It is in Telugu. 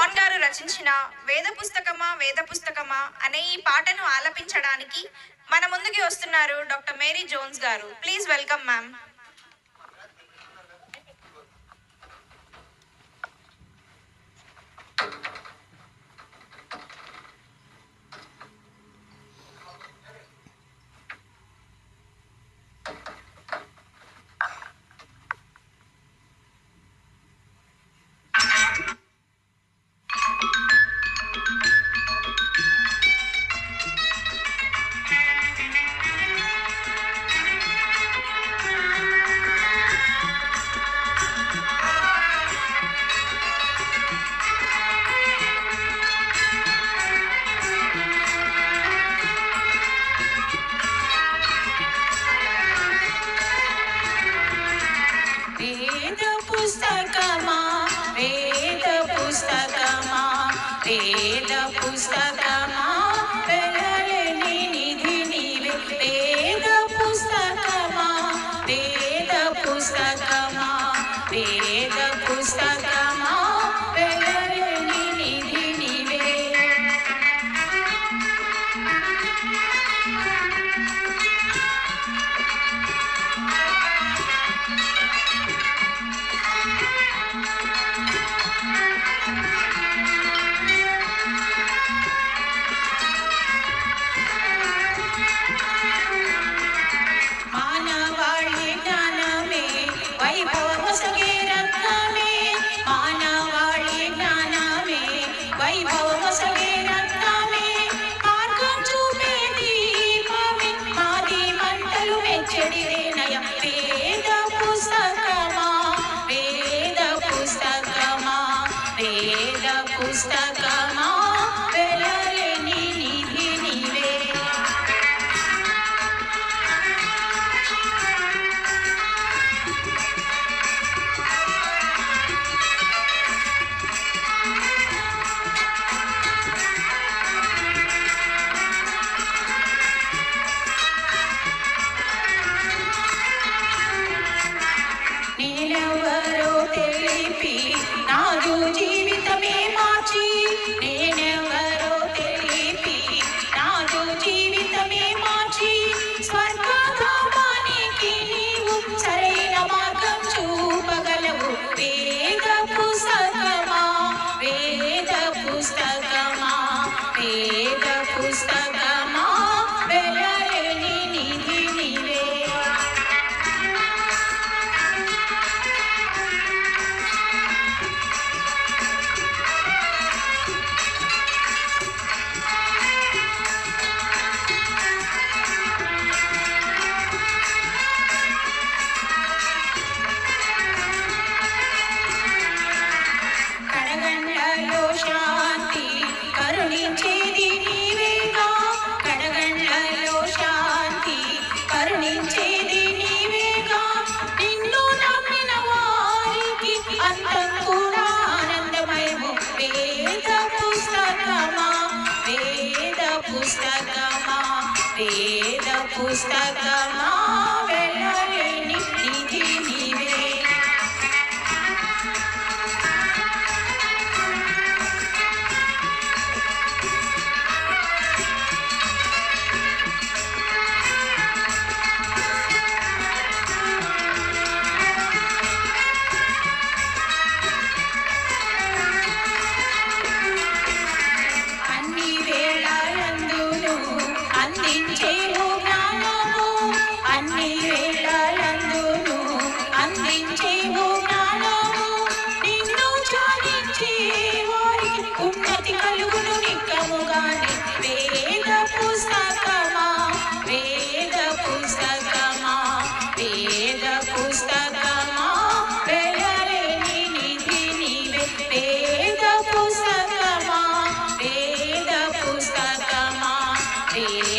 మోహన్ గారు రచించిన వేద పుస్తకమా అనే ఈ పాటను ఆలపించడానికి మన ముందుకి వస్తున్నారు డాక్టర్ మేరీ జోన్స్ గారు. Please welcome ma'am. వేద పుస్తకమా వెలలేని నిధి నీవే. వేద పుస్తకమా వేద పుస్తకమా వేద పుస్తకమా వెలలేని నిధి నీవే. పుస్తకమా వెలలేని నిధి నీవే. నేనెవరో తెలిపి నాదు జీవితమే మార్చి, నేనెవరో తెలిపి నాదు జీవితమే మార్చి, స్వర్గధామానికి నీవు సరైన మార్గం చూపగలవు. వేద పుస్తకమా వేద పుస్తకమా వేద పుస్తకమా వెలలేని నిధి నీవే. కడగండ్లలో శాంతి కరుణించేది నీవేగా. కడగండ్లలో శాంతి కరుణించేది నీవేగా. నిన్ను నమ్మిన వారికి అంతం కూడా ఆనందమయము. వేద పుస్తకమా వేద పుస్తకమా వేద పుస్తకమా వెలలేని నిధి నీవే. అందించేవు జ్ఞానము అన్ని వేళలందును అందించేవు జ్ఞానము. నిన్ను ధ్యానించే వారికి ఉన్నతి కలుగును నిక్కముగాని. వేద పుస్తకమా వేద పుస్తకమా వేద పుస్తకమా వెలలేని నిధి నీవే. వేద పుస్తకమా వేద పుస్తకమా వేద